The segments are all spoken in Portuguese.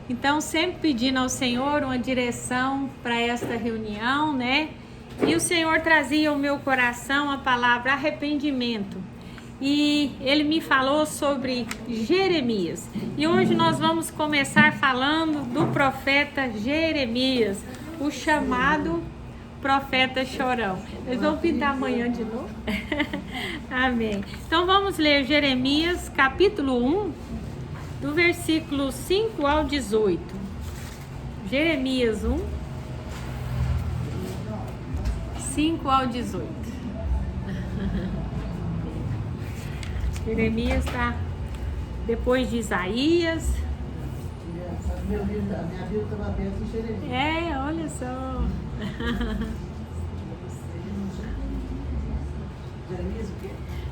Então, sempre pedindo ao Senhor uma direção para esta reunião, né? E o Senhor trazia ao meu coração a palavra arrependimento. E Ele me falou sobre Jeremias. E hoje nós vamos começar falando do profeta Jeremias, o chamado profeta chorão. Eles vão pintar amanhã de novo? Amém. Então vamos ler Jeremias capítulo 1, do versículo 5 ao 18. Jeremias 1, 5 ao 18. Jeremias está depois de Isaías. Minha Bíblia estava aberta em Jeremias. É, olha só. Jeremias o quê?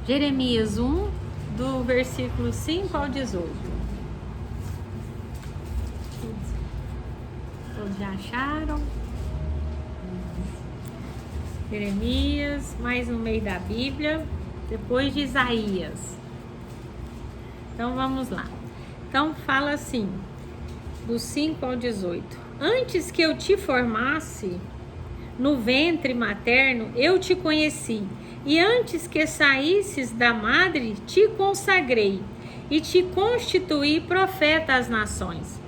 Jeremias 1, do versículo 5 ao 18. Todos já acharam? Jeremias, mais no meio da Bíblia, depois de Isaías. Então vamos lá. Então fala assim, do 5 ao 18. Antes que eu te formasse no ventre materno, eu te conheci. E antes que saísses da madre, te consagrei e te constituí profeta às nações.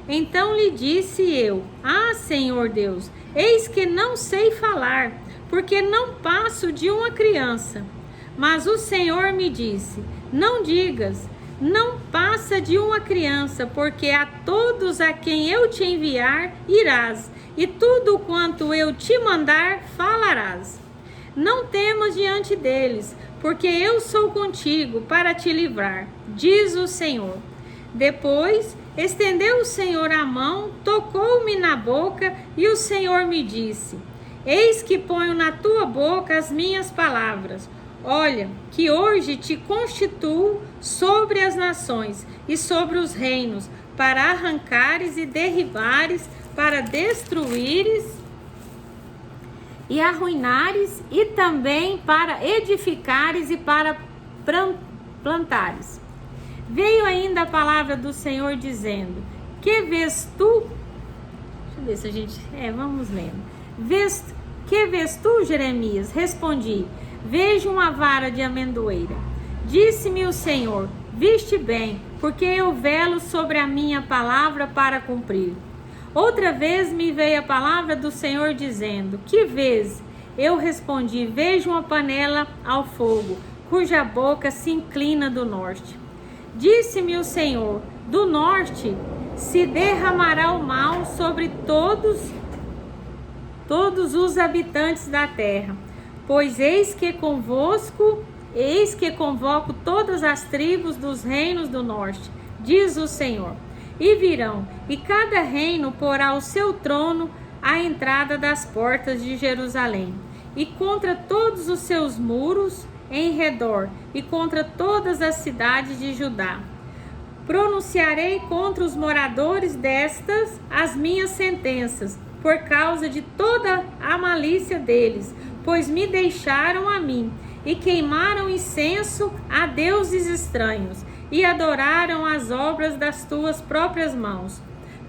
Então lhe disse eu: Ah, Senhor Deus, eis que não sei falar, porque não passo de uma criança. Mas o Senhor me disse: Não digas, não passa de uma criança, porque a todos a quem eu te enviar irás, e tudo quanto eu te mandar falarás. Não temas diante deles, porque eu sou contigo para te livrar, diz o Senhor. Depois estendeu o Senhor a mão, tocou-me na boca, e o Senhor me disse: Eis que ponho na tua boca as minhas palavras. Olha, que hoje te constituo sobre as nações e sobre os reinos, para arrancares e derribares, para destruíres e arruinares, e também para edificares e para plantares. Veio ainda a palavra do Senhor dizendo: Que vês tu? Deixa eu ver se a gente... vamos lendo. Que vês tu, Jeremias? Respondi: Vejo uma vara de amendoeira. Disse-me o Senhor: Viste bem, porque eu velo sobre a minha palavra para cumprir. Outra vez me veio a palavra do Senhor dizendo: Que vês? Eu respondi: Vejo uma panela ao fogo, cuja boca se inclina do norte. Disse-me o Senhor: Do norte se derramará o mal sobre todos os habitantes da terra. Pois eis que convoco todas as tribos dos reinos do norte, diz o Senhor. E virão, e cada reino porá o seu trono à entrada das portas de Jerusalém, e contra todos os seus muros em redor, e contra todas as cidades de Judá. Pronunciarei contra os moradores destas as minhas sentenças, por causa de toda a malícia deles, pois me deixaram a mim, e queimaram incenso a deuses estranhos, e adoraram as obras das tuas próprias mãos.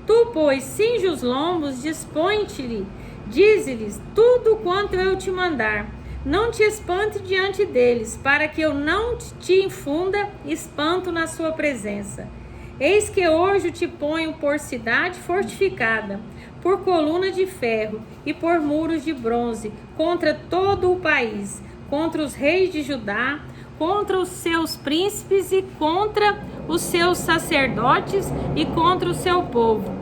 Tu, pois, cinge os lombos, dispõe-te-lhe, dize-lhes tudo quanto eu te mandar. Não te espante diante deles, para que eu não te infunda espanto na sua presença. Eis que hoje te ponho por cidade fortificada, por coluna de ferro e por muros de bronze, contra todo o país, contra os reis de Judá, contra os seus príncipes e contra os seus sacerdotes e contra o seu povo.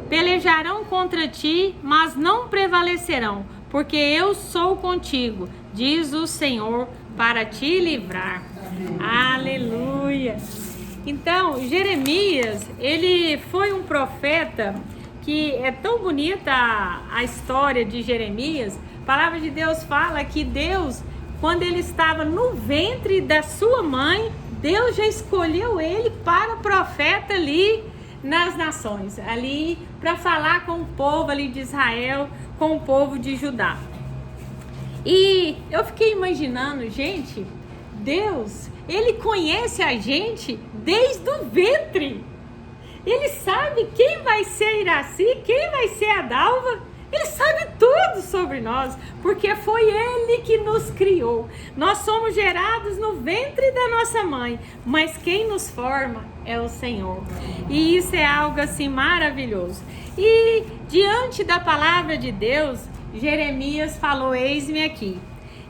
Pelejarão contra ti, mas não prevalecerão, porque eu sou contigo, diz o Senhor, para te livrar. Aleluia! Então, Jeremias, ele foi um profeta que é tão bonita a história de Jeremias. A palavra de Deus fala que Deus, quando ele estava no ventre da sua mãe, Deus já escolheu ele para profeta ali nas nações, ali para falar com o povo ali de Israel, com o povo de Judá. E eu fiquei imaginando, gente, Deus, ele conhece a gente desde o ventre. Ele sabe quem vai ser a Iraci, quem vai ser a Dalva. Ele sabe tudo sobre nós, porque foi Ele que nos criou. Nós somos gerados no ventre da nossa mãe, mas quem nos forma é o Senhor. E isso é algo assim maravilhoso. E diante da palavra de Deus, Jeremias falou: eis-me aqui.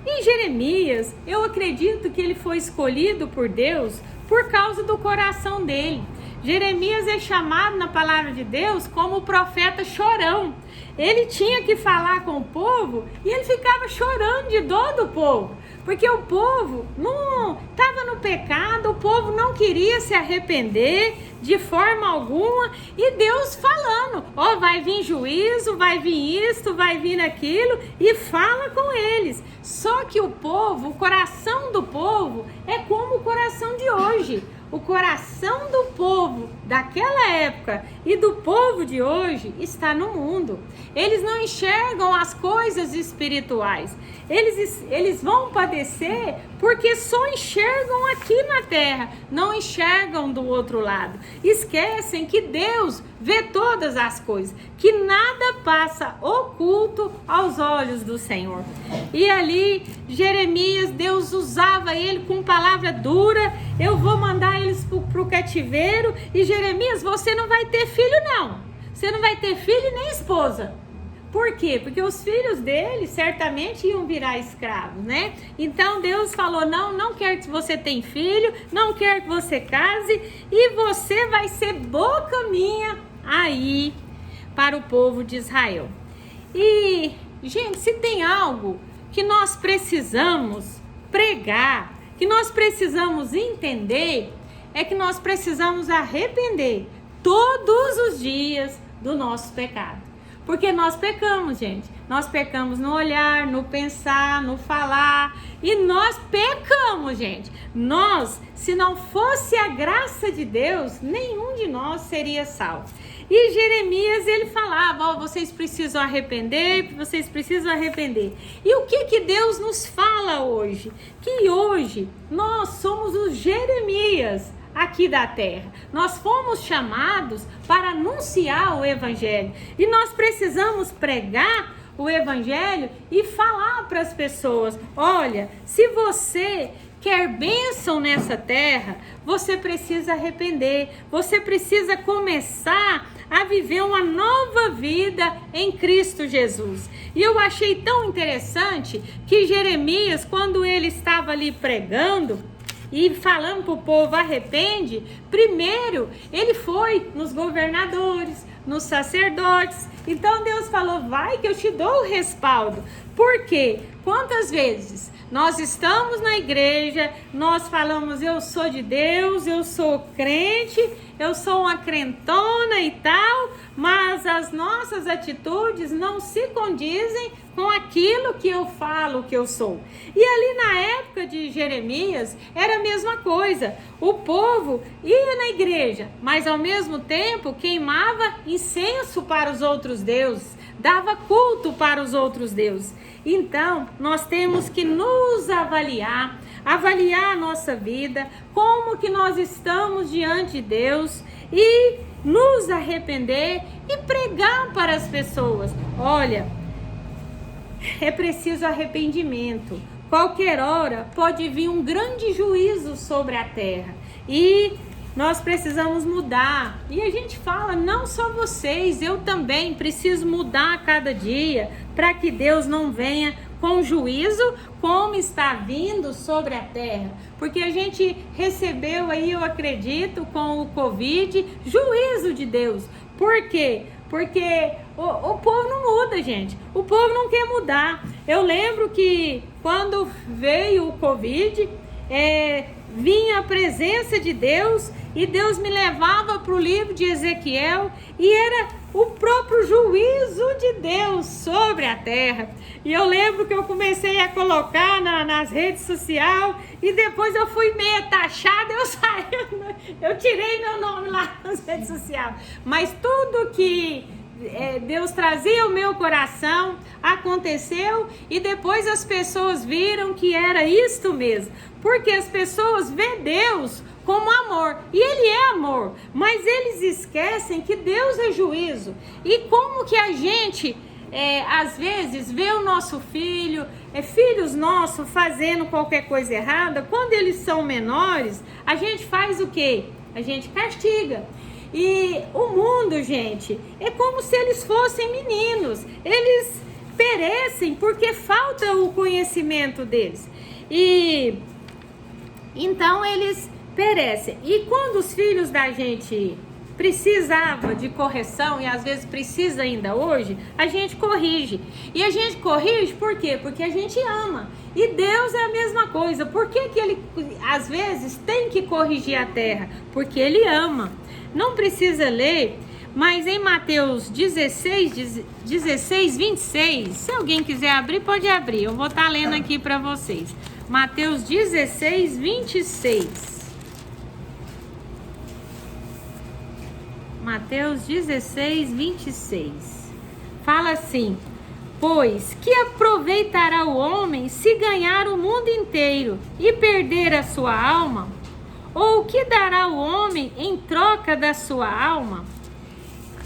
E Jeremias, eu acredito que ele foi escolhido por Deus por causa do coração dele. Jeremias é chamado na palavra de Deus como o profeta chorão. Ele tinha que falar com o povo e ele ficava chorando de dor do povo, porque o povo não estava no pecado, o povo não queria se arrepender de forma alguma, e Deus falando: ó, vai vir juízo, vai vir isto, vai vir aquilo, e fala com eles. Só que o povo, o coração do povo é como o coração de hoje. O coração do povo daquela época e do povo de hoje está no mundo. Eles não enxergam as coisas espirituais. Eles vão padecer porque só enxergam aqui na terra, não enxergam do outro lado. Esquecem que Deus vê todas as coisas, que nada passa oculto aos olhos do Senhor. E ali, Jeremias, Deus usava ele com palavra dura: eu vou mandar eles para o cativeiro, e Jeremias, você não vai ter filho não, você não vai ter filho nem esposa. Por quê? Porque os filhos dele certamente iam virar escravos, né? Então Deus falou: não quero que você tenha filho, não quero que você case, e você vai ser boca minha aí para o povo de Israel. E, gente, se tem algo que nós precisamos pregar, que nós precisamos entender, é que nós precisamos arrepender todos os dias do nosso pecado. Porque nós pecamos, gente. Nós pecamos no olhar, no pensar, no falar. E nós pecamos, gente. Nós, se não fosse a graça de Deus, nenhum de nós seria salvo. E Jeremias, ele falava: ó, vocês precisam arrepender, vocês precisam arrepender. E o que Deus nos fala hoje? Que hoje nós somos os Jeremias aqui da terra. Nós fomos chamados para anunciar o evangelho, e nós precisamos pregar o evangelho e falar para as pessoas: olha, se você quer bênção nessa terra, você precisa arrepender, você precisa começar a viver uma nova vida em Cristo Jesus. E eu achei tão interessante que Jeremias, quando ele estava ali pregando e falando para o povo: arrepende, primeiro ele foi nos governadores, nos sacerdotes. Então Deus falou: vai que eu te dou o respaldo. Por quê? Quantas vezes nós estamos na igreja, nós falamos: eu sou de Deus, eu sou crente, eu sou uma crentona e tal, mas as nossas atitudes não se condizem com aquilo que eu falo que eu sou. E ali na época de Jeremias era a mesma coisa. O povo ia na igreja, mas ao mesmo tempo queimava incenso para os outros deuses, dava culto para os outros deuses. Então nós temos que nos avaliar a nossa vida, como que nós estamos diante de Deus, e nos arrepender e pregar para as pessoas: olha, é preciso arrependimento. Qualquer hora pode vir um grande juízo sobre a terra e nós precisamos mudar. E a gente fala: não só vocês, eu também preciso mudar a cada dia, para que Deus não venha com juízo como está vindo sobre a terra. Porque a gente recebeu aí, eu acredito, com o Covid, juízo de Deus. Por quê? Porque o povo não muda, gente. O povo não quer mudar. Eu lembro que quando veio o Covid, vinha a presença de Deus, e Deus me levava para o livro de Ezequiel, e era o próprio juízo de Deus sobre a terra. E eu lembro que eu comecei a colocar nas redes sociais, e depois eu fui meio taxada, eu tirei meu nome lá nas redes sociais. Mas tudo que Deus trazia ao meu coração aconteceu, e depois as pessoas viram que era isto mesmo. Porque as pessoas vê Deus como amor. E ele é amor, mas eles esquecem que Deus é juízo. E como que a gente, às vezes, vê o nosso filho, filhos nossos fazendo qualquer coisa errada, quando eles são menores, a gente faz o quê? A gente castiga. E o mundo, gente, é como se eles fossem meninos. Eles perecem porque falta o conhecimento deles. E então eles perecem. E quando os filhos da gente precisavam de correção, e às vezes precisa ainda hoje, a gente corrige. E a gente corrige por quê? Porque a gente ama. E Deus é a mesma coisa. Por que que ele às vezes tem que corrigir a terra? Porque ele ama. Não precisa ler, mas em Mateus 16, 26, se alguém quiser abrir, pode abrir. Eu vou estar lendo aqui para vocês. Mateus 16, 26. Mateus 16, 26. Fala assim: pois que aproveitará o homem se ganhar o mundo inteiro e perder a sua alma? Ou o que dará o homem em troca da sua alma?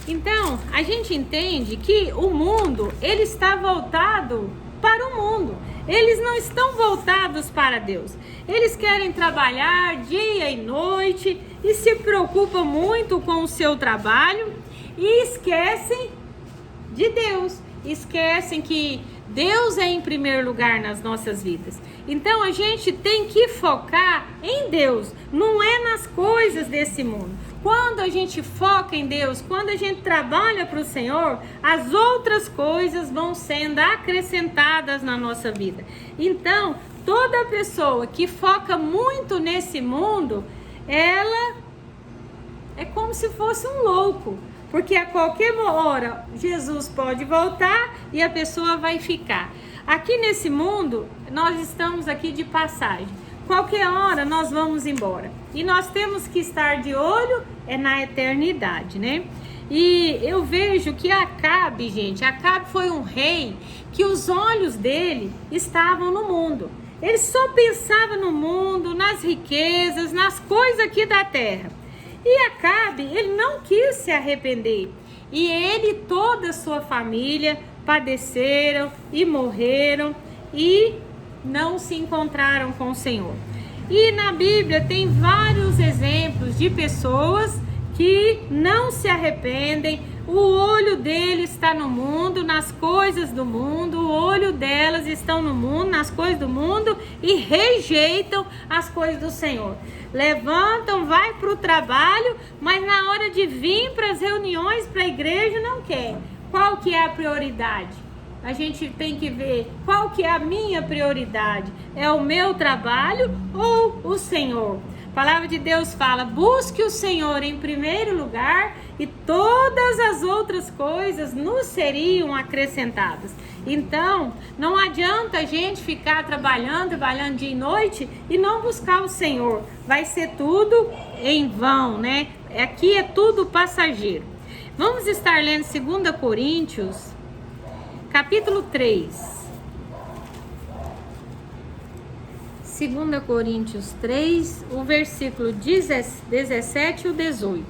Então, a gente entende que o mundo, ele está voltado para o mundo. Eles não estão voltados para Deus. Eles querem trabalhar dia e noite e se preocupam muito com o seu trabalho e esquecem de Deus. Esquecem que Deus é em primeiro lugar nas nossas vidas. Então a gente tem que focar em Deus, não é nas coisas desse mundo. Quando a gente foca em Deus, quando a gente trabalha para o Senhor, as outras coisas vão sendo acrescentadas na nossa vida. Então, toda pessoa que foca muito nesse mundo, ela é como se fosse um louco. Porque a qualquer hora Jesus pode voltar e a pessoa vai ficar. Aqui nesse mundo, nós estamos aqui de passagem. Qualquer hora nós vamos embora. E nós temos que estar de olho na eternidade, né? E eu vejo que Acabe, gente, Acabe foi um rei que os olhos dele estavam no mundo. Ele só pensava no mundo, nas riquezas, nas coisas aqui da terra. E Acabe, ele não quis se arrepender. E ele e toda a sua família padeceram e morreram e não se encontraram com o Senhor. E na Bíblia tem vários exemplos de pessoas que não se arrependem. O olho deles está no mundo, nas coisas do mundo. O olho delas estão no mundo, nas coisas do mundo e rejeitam as coisas do Senhor. Levantam, vai para o trabalho, mas na hora de vir para as reuniões, para a igreja, não quer. Qual que é a prioridade? A gente tem que ver qual que é a minha prioridade. É o meu trabalho ou o Senhor? A palavra de Deus fala: busque o Senhor em primeiro lugar e todas as outras coisas nos seriam acrescentadas. Então, não adianta a gente ficar trabalhando dia e noite e não buscar o Senhor. Vai ser tudo em vão, né? Aqui é tudo passageiro. Vamos estar lendo 2 Coríntios, capítulo 3. 2 Coríntios 3, o versículo 17 e o 18.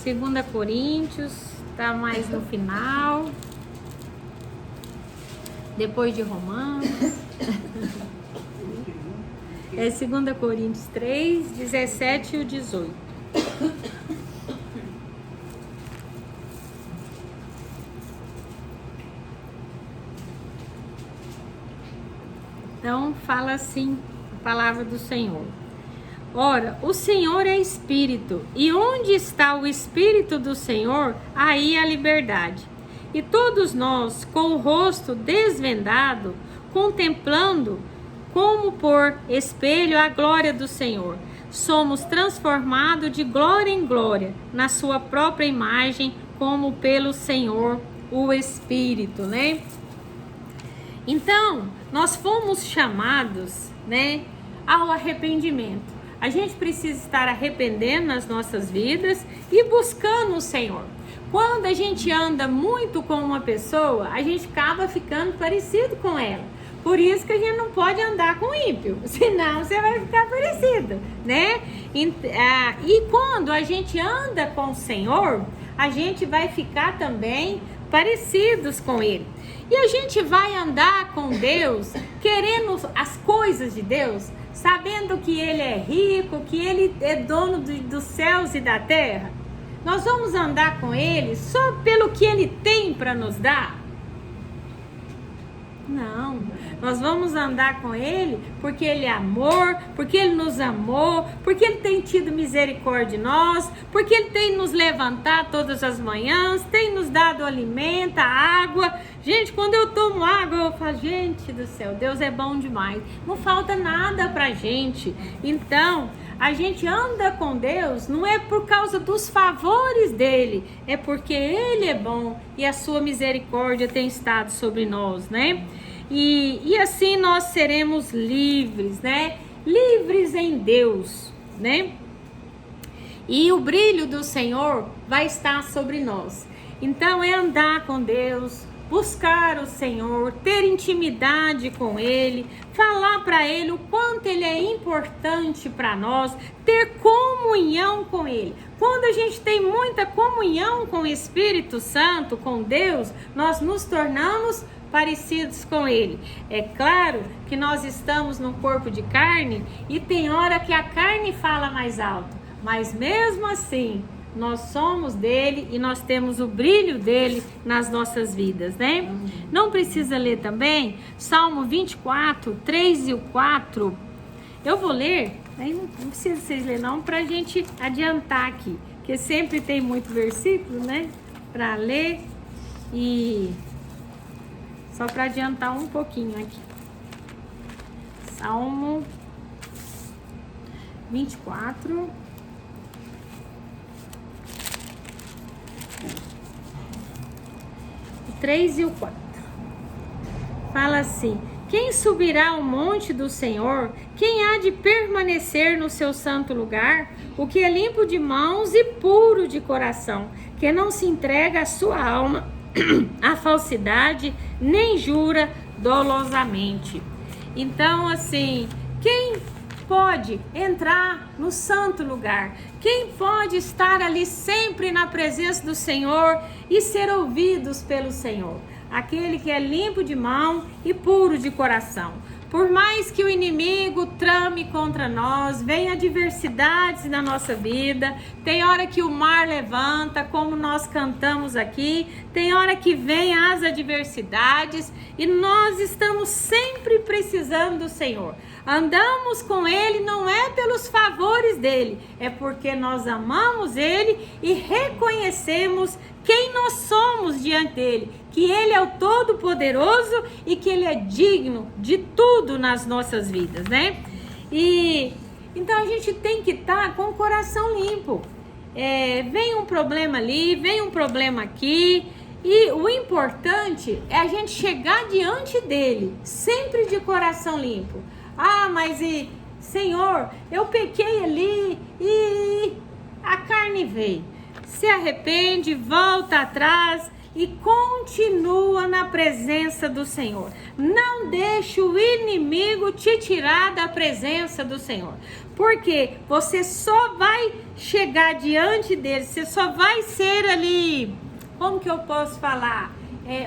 2 Coríntios, está mais no final, depois de Romanos. É 2 Coríntios 3, 17 e o 18. Então, fala assim a palavra do Senhor. Ora, o Senhor é Espírito, e onde está o Espírito do Senhor, aí a liberdade. E todos nós, com o rosto desvendado, contemplando como por espelho a glória do Senhor, somos transformados de glória em glória, na sua própria imagem, como pelo Senhor, o Espírito, né? Então, nós fomos chamados, né, ao arrependimento. A gente precisa estar arrependendo nas nossas vidas e buscando o Senhor. Quando a gente anda muito com uma pessoa, a gente acaba ficando parecido com ela. Por isso que a gente não pode andar com ímpio, senão você vai ficar parecido, né? E quando a gente anda com o Senhor, a gente vai ficar também parecidos com Ele. E a gente vai andar com Deus, querendo as coisas de Deus, sabendo que Ele é rico, que Ele é dono dos céus e da terra. Nós vamos andar com Ele só pelo que Ele tem para nos dar? Não, nós vamos andar com Ele porque Ele é amor, porque Ele nos amou, porque Ele tem tido misericórdia de nós, porque Ele tem nos levantado todas as manhãs, tem nos dado alimento, água. Gente, quando eu tomo água, eu falo, gente do céu, Deus é bom demais, não falta nada pra gente. Então, a gente anda com Deus não é por causa dos favores dele, é porque Ele é bom e a sua misericórdia tem estado sobre nós, né? E assim nós seremos livres, né? Livres em Deus, né? E o brilho do Senhor vai estar sobre nós. Então é andar com Deus, buscar o Senhor, ter intimidade com Ele, falar para Ele o quanto Ele é importante para nós, ter comunhão com Ele. Quando a gente tem muita comunhão com o Espírito Santo, com Deus, nós nos tornamos parecidos com Ele. É claro que nós estamos num corpo de carne e tem hora que a carne fala mais alto, mas mesmo assim nós somos dele e nós temos o brilho dele nas nossas vidas, né? Não precisa ler também Salmo 24, 3 e o 4. Eu vou ler, aí não precisa vocês lerem não, pra gente adiantar aqui, porque sempre tem muito versículo, né? Pra ler e só para adiantar um pouquinho aqui. Salmo 24. O 3 e o 4. Fala assim: quem subirá ao monte do Senhor? Quem há de permanecer no seu santo lugar? O que é limpo de mãos e puro de coração, que não se entrega a sua alma a falsidade, nem jura dolosamente. Então, assim, quem pode entrar no santo lugar? Quem pode estar ali sempre na presença do Senhor e ser ouvidos pelo Senhor? Aquele que é limpo de mão e puro de coração. Por mais que o inimigo trame contra nós, venha adversidades na nossa vida, tem hora que o mar levanta, como nós cantamos aqui, tem hora que vem as adversidades e nós estamos sempre precisando do Senhor. Andamos com Ele não é pelos favores dele, é porque nós amamos Ele e reconhecemos quem nós somos diante dele, que Ele é o Todo-Poderoso e que Ele é digno de tudo nas nossas vidas, né? E então a gente tem que estar com o coração limpo. Vem um problema ali, vem um problema aqui, e o importante é a gente chegar diante dele, sempre de coração limpo. Ah, mas Senhor, eu pequei ali e a carne veio. Se arrepende, volta atrás e continua na presença do Senhor. Não deixe o inimigo te tirar da presença do Senhor. Porque você só vai chegar diante dele, você só vai ser ali, como que eu posso falar?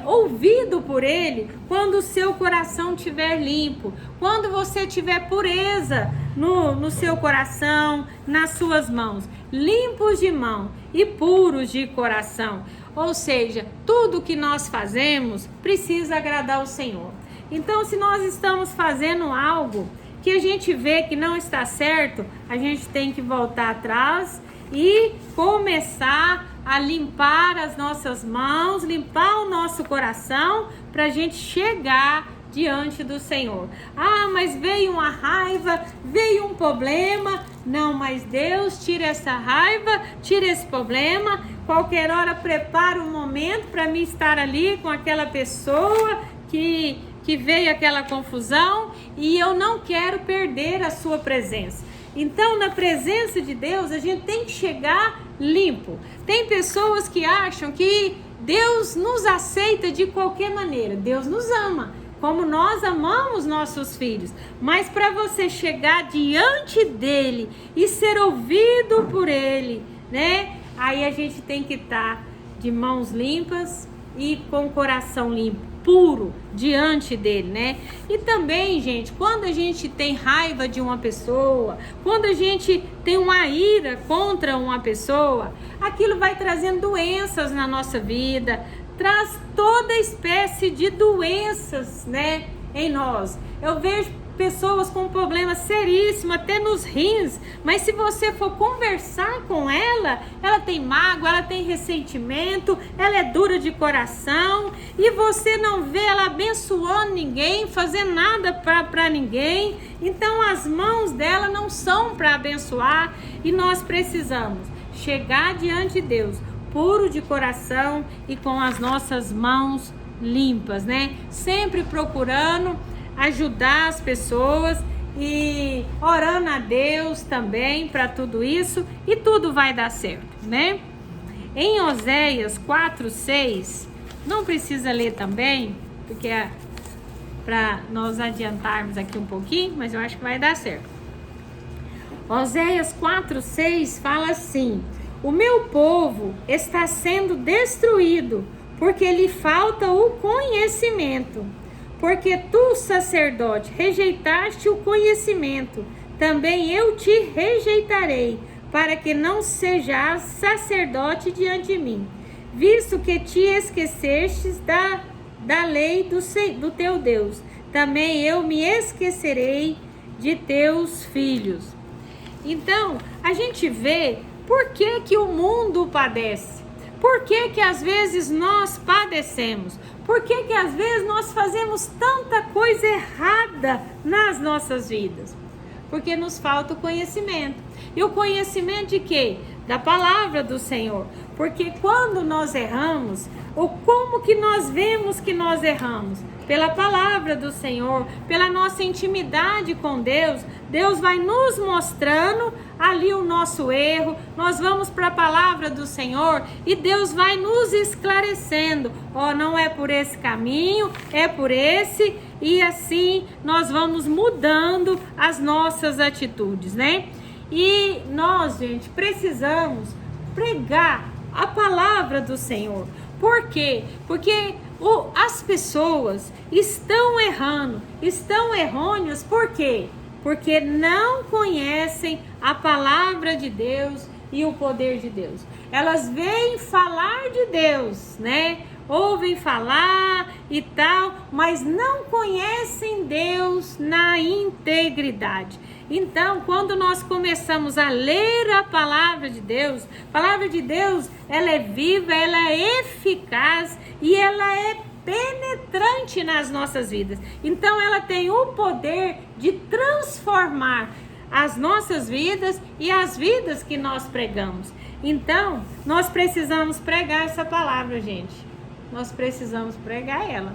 Ouvido por ele quando o seu coração estiver limpo, quando você tiver pureza no seu coração, nas suas mãos, limpos de mão e puros de coração. Ou seja, tudo que nós fazemos precisa agradar o Senhor. Então, se nós estamos fazendo algo que a gente vê que não está certo, a gente tem que voltar atrás e começar a limpar as nossas mãos, limpar o nosso coração, para a gente chegar diante do Senhor. Ah, mas veio uma raiva, veio um problema. Não, mas Deus tira essa raiva, tira esse problema. Qualquer hora prepara um momento para mim estar ali com aquela pessoa que veio aquela confusão e eu não quero perder a sua presença. Então, na presença de Deus, a gente tem que chegar limpo. Tem pessoas que acham que Deus nos aceita de qualquer maneira. Deus nos ama. como nós amamos nossos filhos. Mas para você chegar diante dele e ser ouvido por ele, né? Aí a gente tem que estar de mãos limpas e com o coração limpo, puro, diante dele, né? E também, gente, quando a gente tem raiva de uma pessoa, quando a gente tem uma ira contra uma pessoa, aquilo vai trazendo doenças na nossa vida, traz toda espécie de doenças, né, em nós. Eu vejo pessoas com problemas seríssimos, até nos rins, mas se você for conversar com ela, ela tem mágoa, ela tem ressentimento, ela é dura de coração, e você não vê ela abençoando ninguém, fazendo nada para ninguém. Então as mãos dela não são para abençoar, e nós precisamos chegar diante de Deus puro de coração e com as nossas mãos limpas, né? Sempre procurando ajudar as pessoas e orando a Deus também para tudo isso, e tudo vai dar certo, né? Em Oséias 4:6, não precisa ler também, porque é para nós adiantarmos aqui um pouquinho, mas eu acho que vai dar certo. Oséias 4:6 fala assim: o meu povo está sendo destruído, porque lhe falta o conhecimento. Porque tu, sacerdote, rejeitaste o conhecimento, também eu te rejeitarei, para que não sejas sacerdote diante de mim, visto que te esquecestes da lei do teu Deus, também eu me esquecerei de teus filhos. Então, a gente vê por que o mundo padece, por que às vezes nós padecemos, por que às vezes nós fazemos tanta coisa errada nas nossas vidas? Porque nos falta o conhecimento. E o conhecimento de quê? Da palavra do Senhor. Porque quando nós erramos, como que nós vemos que nós erramos? Pela palavra do Senhor, pela nossa intimidade com Deus. Deus vai nos mostrando ali o nosso erro, nós vamos para a palavra do Senhor e Deus vai nos esclarecendo. Não é por esse caminho, é por esse, e assim nós vamos mudando as nossas atitudes, né? E nós, gente, precisamos pregar a palavra do Senhor. Por quê? Porque as pessoas estão errando, estão errôneas, por quê? Porque não conhecem a palavra de Deus e o poder de Deus. Elas veem falar de Deus, né? Ouvem falar e tal, mas não conhecem Deus na integridade. Então, quando nós começamos a ler a palavra de Deus, ela é viva, ela é eficaz e ela é penetrante nas nossas vidas. Então ela tem o poder de transformar as nossas vidas e as vidas que nós pregamos. Então nós precisamos pregar essa palavra, gente. Nós precisamos pregar ela,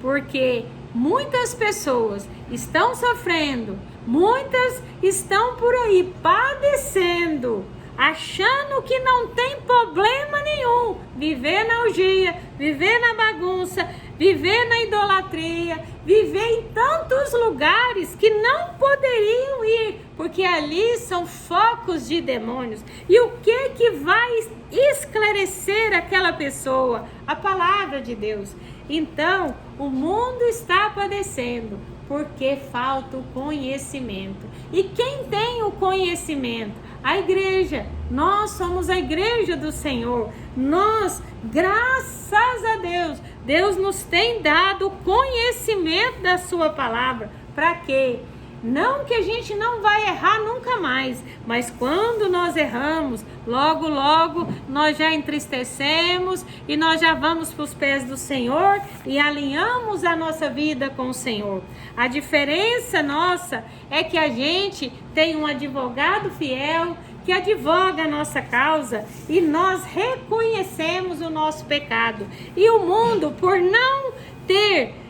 porque muitas pessoas estão sofrendo, muitas estão por aí padecendo, achando que não tem problema nenhum, viver na orgia, viver na bagunça, viver na idolatria, viver em tantos lugares que não poderiam ir, porque ali são focos de demônios. E o que vai esclarecer aquela pessoa? A palavra de Deus. Então, o mundo está padecendo porque falta o conhecimento. E quem tem o conhecimento? A igreja. Nós somos a igreja do Senhor. Nós, graças a Deus, Deus nos tem dado conhecimento da sua palavra. Para quê? Não que a gente não vai errar nunca mais, mas quando nós erramos, logo, logo nós já entristecemos e nós já vamos para os pés do Senhor e alinhamos a nossa vida com o Senhor. A diferença nossa é que a gente tem um advogado fiel que advoga a nossa causa e nós reconhecemos o nosso pecado. E o mundo, por não ter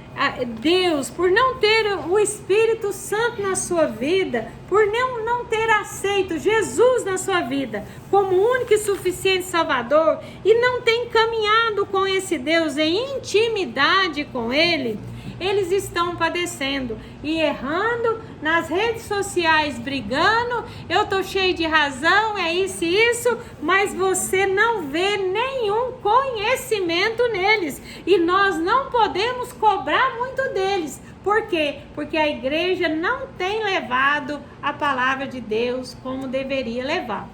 Deus, por não ter o Espírito Santo na sua vida, por não ter aceito Jesus na sua vida como único e suficiente Salvador e não tem caminhado com esse Deus em intimidade com Ele, eles estão padecendo e errando nas redes sociais, brigando. Eu tô cheio de razão, é isso e isso, mas você não vê nenhum conhecimento neles. E nós não podemos cobrar muito deles. Por quê? Porque a igreja não tem levado a palavra de Deus como deveria levar.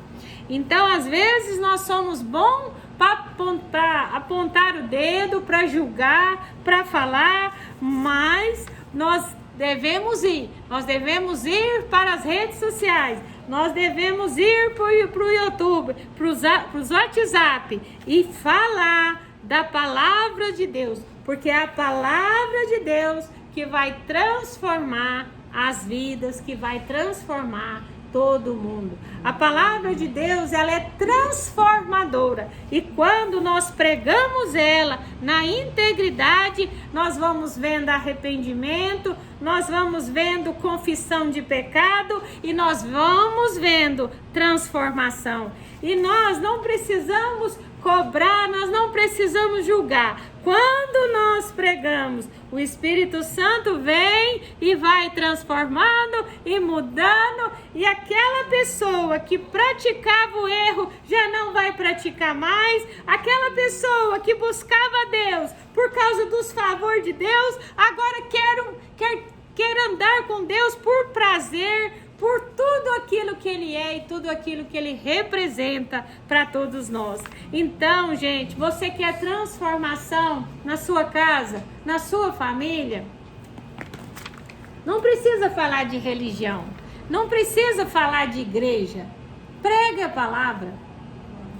Então, às vezes, nós somos bons para apontar o dedo, para julgar, para falar, mas nós devemos ir para as redes sociais, nós devemos ir para o YouTube, para os WhatsApp e falar da palavra de Deus, porque é a palavra de Deus que vai transformar as vidas, que vai transformar todo mundo. A palavra de Deus, ela é transformadora. E quando nós pregamos ela na integridade, nós vamos vendo arrependimento, nós vamos vendo confissão de pecado e nós vamos vendo transformação. E nós não precisamos cobrar, nós não precisamos julgar. Quando nós pregamos, o Espírito Santo vem e vai transformando e mudando, e aquela pessoa que praticava o erro já não vai praticar mais. Aquela pessoa que buscava Deus por causa dos favores de Deus, agora quer andar com Deus por prazer, por tudo aquilo que Ele é e tudo aquilo que Ele representa para todos nós. Então, gente, você quer transformação na sua casa, na sua família? Não precisa falar de religião, não precisa falar de igreja. Pregue a palavra.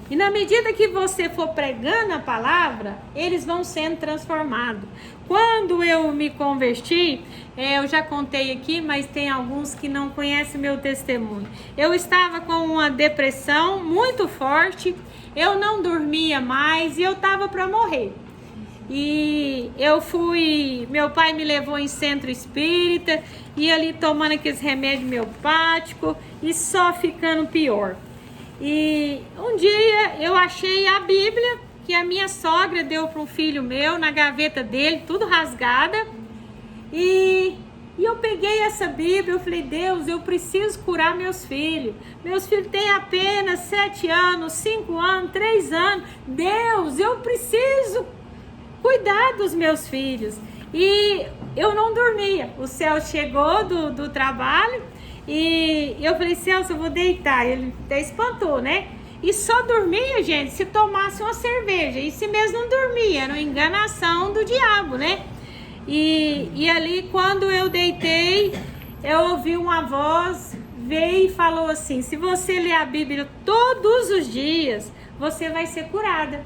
E na medida que você for pregando a palavra, eles vão sendo transformados. Quando eu me converti, eu já contei aqui, mas tem alguns que não conhecem meu testemunho. Eu estava com uma depressão muito forte, eu não dormia mais e eu estava para morrer. E meu pai me levou em centro espírita, e ali tomando aqueles remédios homeopáticos e só ficando pior. E um dia eu achei a Bíblia que a minha sogra deu para um filho meu na gaveta dele, tudo rasgada. E eu peguei essa Bíblia, eu falei: Deus, eu preciso curar meus filhos. Meus filhos têm apenas 7 anos, 5 anos, 3 anos. Deus, eu preciso cuidar dos meus filhos. E eu não dormia. O Celso chegou do trabalho e eu falei: Celso, eu vou deitar. Ele até espantou, né? E só dormia, gente, se tomasse uma cerveja. E se mesmo não dormia, era uma enganação do diabo, né? E ali, quando eu deitei, eu ouvi uma voz, veio e falou assim: se você ler a Bíblia todos os dias, você vai ser curada.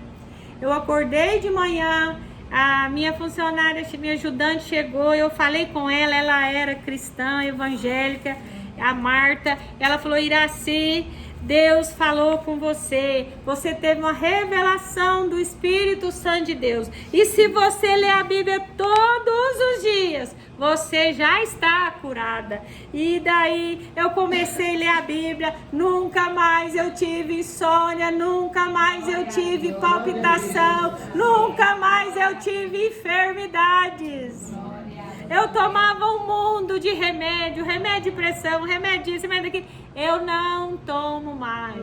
Eu acordei de manhã, a minha funcionária, minha ajudante chegou, eu falei com ela, ela era cristã, evangélica, a Marta. Ela falou: Iraci, Deus falou com você, você teve uma revelação do Espírito Santo de Deus, e se você ler a Bíblia todos os dias, você já está curada. E daí eu comecei a ler a Bíblia, nunca mais eu tive insônia, nunca mais eu tive palpitação, nunca mais eu tive enfermidades. Eu tomava um mundo de remédio de pressão, remédio disso, remédio daquilo. Eu não tomo mais.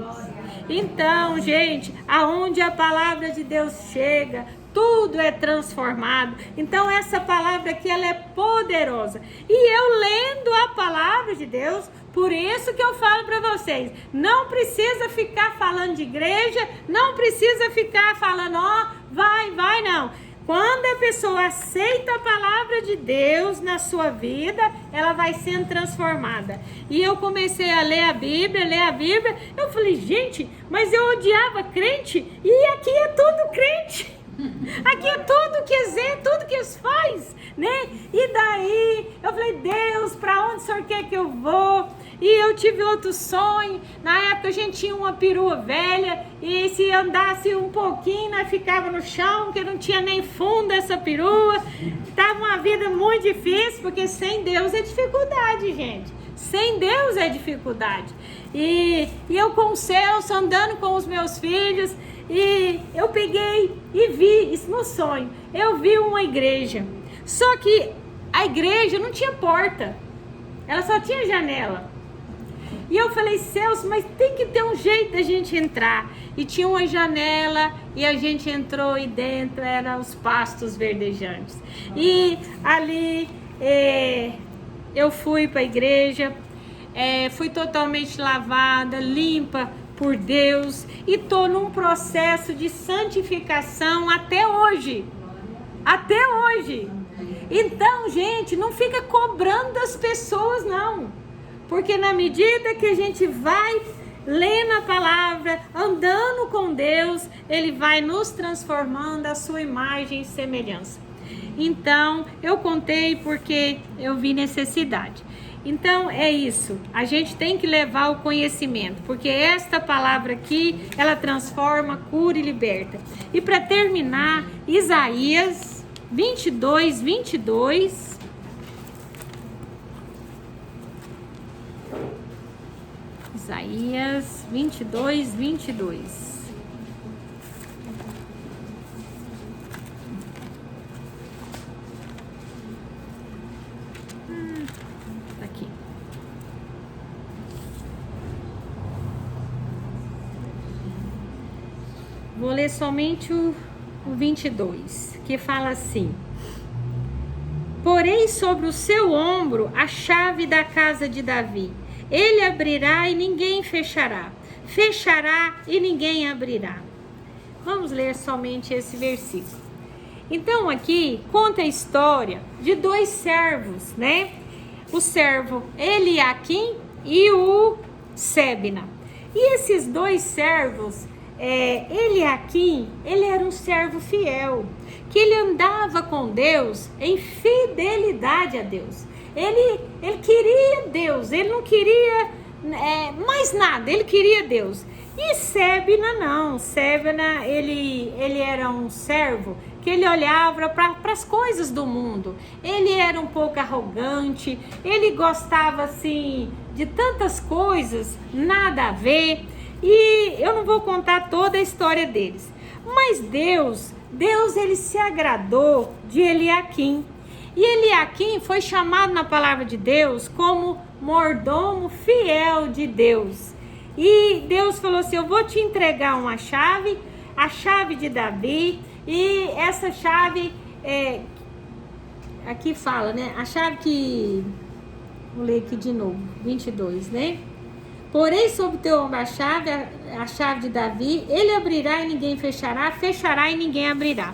Então, gente, aonde a palavra de Deus chega, tudo é transformado. Então, essa palavra aqui, ela é poderosa. E eu lendo a palavra de Deus, por isso que eu falo para vocês, não precisa ficar falando de igreja, não precisa ficar falando, vai, não. Quando a pessoa aceita a palavra de Deus na sua vida, ela vai sendo transformada. E eu comecei a ler a Bíblia, eu falei: gente, mas eu odiava crente, e aqui é tudo crente. Aqui é tudo que eles tudo que eles faz, né? E daí eu falei: Deus, para onde o Senhor quer que eu vou? E eu tive outro sonho. Na época a gente tinha uma perua velha, e se andasse um pouquinho, nós ficava no chão, porque não tinha nem fundo essa perua. Tava uma vida muito difícil, porque sem Deus é dificuldade, gente. Sem Deus é dificuldade. E eu com o Celso, andando com os meus filhos, e eu peguei e vi, isso no sonho, eu vi uma igreja. Só que a igreja não tinha porta, ela só tinha janela. E eu falei, Celso, mas tem que ter um jeito da gente entrar. E tinha uma janela e a gente entrou e dentro eram os pastos verdejantes. E ali eu fui para a igreja, fui totalmente lavada, limpa por Deus. E estou num processo de santificação até hoje. Até hoje. Então, gente, não fica cobrando das pessoas, não. Porque na medida que a gente vai lendo a palavra, andando com Deus, Ele vai nos transformando a sua imagem e semelhança. Então, eu contei porque eu vi necessidade. Então, é isso. A gente tem que levar o conhecimento, porque esta palavra aqui, ela transforma, cura e liberta. E para terminar, Isaías 22, 22. Isaías 22, 22. Aqui. Vou ler somente o 22, que fala assim: porei sobre o seu ombro a chave da casa de Davi. Ele abrirá e ninguém fechará. Fechará e ninguém abrirá. Vamos ler somente esse versículo. Então aqui conta a história de dois servos, né? O servo Eliaquim e o Sebna. E esses dois servos, Eliaquim, ele era um servo fiel, que ele andava com Deus em fidelidade a Deus. Ele queria Deus, ele não queria mais nada, ele queria Deus. E Sebna não, Sebna ele era um servo que ele olhava para as coisas do mundo. Ele era um pouco arrogante, ele gostava assim de tantas coisas, nada a ver. E eu não vou contar toda a história deles. Mas Deus ele se agradou de Eliaquim. E Eliaquim foi chamado na palavra de Deus como mordomo fiel de Deus. E Deus falou assim: eu vou te entregar uma chave, a chave de Davi. E essa chave, aqui fala, né? A chave que... Vou ler aqui de novo, 22, né? Porém, sob o teu ombro a chave de Davi, ele abrirá e ninguém fechará, fechará e ninguém abrirá.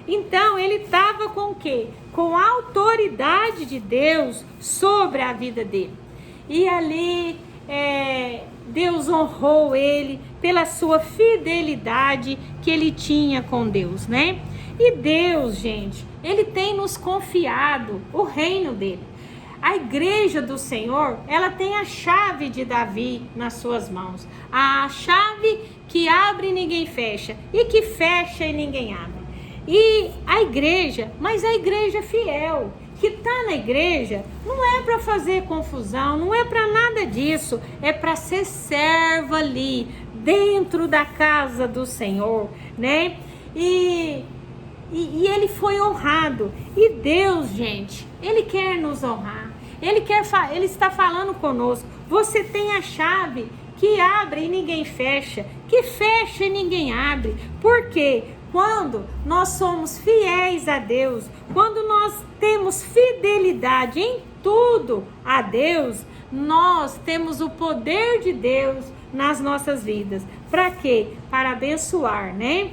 Então, ele estava com o quê? Com a autoridade de Deus sobre a vida dele. E ali, Deus honrou ele pela sua fidelidade que ele tinha com Deus, né? E Deus, gente, ele tem nos confiado o reino dele. A igreja do Senhor, ela tem a chave de Davi nas suas mãos. A chave que abre e ninguém fecha, e que fecha e ninguém abre. E a igreja, mas a igreja fiel, que está na igreja, não é para fazer confusão, não é para nada disso, é para ser servo ali, dentro da casa do Senhor, né? E ele foi honrado. E Deus, gente, ele quer nos honrar. Ele está falando conosco. Você tem a chave que abre e ninguém fecha, que fecha e ninguém abre. Por quê? Quando nós somos fiéis a Deus, quando nós temos fidelidade em tudo a Deus, nós temos o poder de Deus nas nossas vidas. Para quê? Para abençoar, né?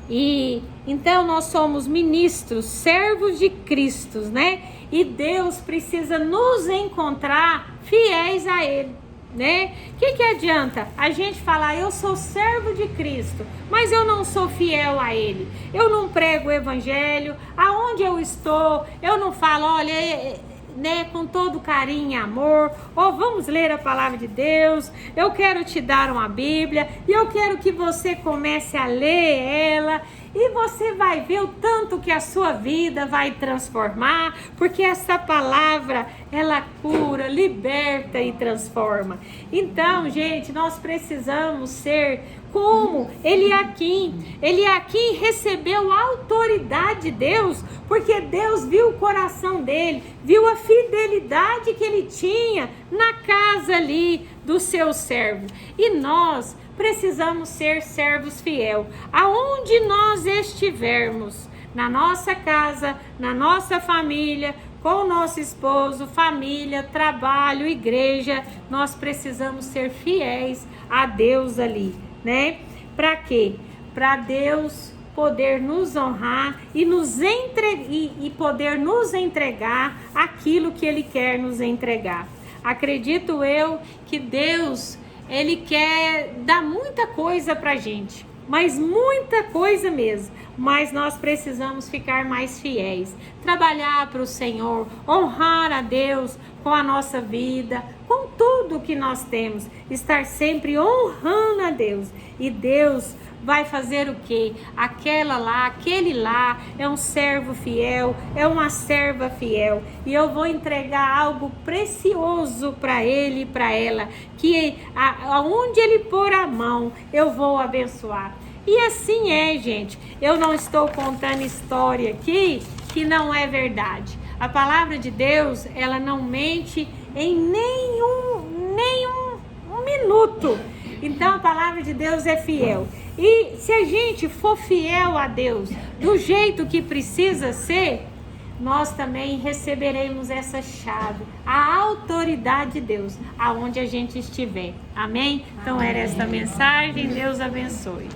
E então nós somos ministros, servos de Cristo, né? E Deus precisa nos encontrar fiéis a Ele, né? O que adianta a gente falar, eu sou servo de Cristo, mas eu não sou fiel a Ele? Eu não prego o Evangelho, aonde eu estou, eu não falo, olha, né, com todo carinho e amor, vamos ler a palavra de Deus, eu quero te dar uma Bíblia, e eu quero que você comece a ler ela, E você vai ver o tanto que a sua vida vai transformar, porque essa palavra, ela cura, liberta e transforma. Então, gente, nós precisamos ser como Eliaquim. Eliaquim recebeu a autoridade de Deus, porque Deus viu o coração dele, viu a fidelidade que ele tinha na casa ali do seu servo. E nós precisamos ser servos fiel. Aonde nós estivermos, na nossa casa, na nossa família, com o nosso esposo, família, trabalho, igreja, nós precisamos ser fiéis a Deus ali, né? Para quê? Para Deus poder nos honrar e poder nos entregar aquilo que Ele quer nos entregar. Acredito eu que Deus, Ele quer dar muita coisa pra gente, mas muita coisa mesmo. Mas nós precisamos ficar mais fiéis, trabalhar para o Senhor, honrar a Deus com a nossa vida, com tudo que nós temos, estar sempre honrando a Deus. E Deus vai fazer o quê? Aquele lá é um servo fiel, é uma serva fiel, e eu vou entregar algo precioso para ele e para ela, que aonde ele pôr a mão, eu vou abençoar. E assim é, gente. Eu não estou contando história aqui que não é verdade. A palavra de Deus, ela não mente em nenhum minuto. Então a palavra de Deus é fiel. E se a gente for fiel a Deus do jeito que precisa ser, nós também receberemos essa chave, a autoridade de Deus, aonde a gente estiver. Amém? Então era esta mensagem. Deus abençoe.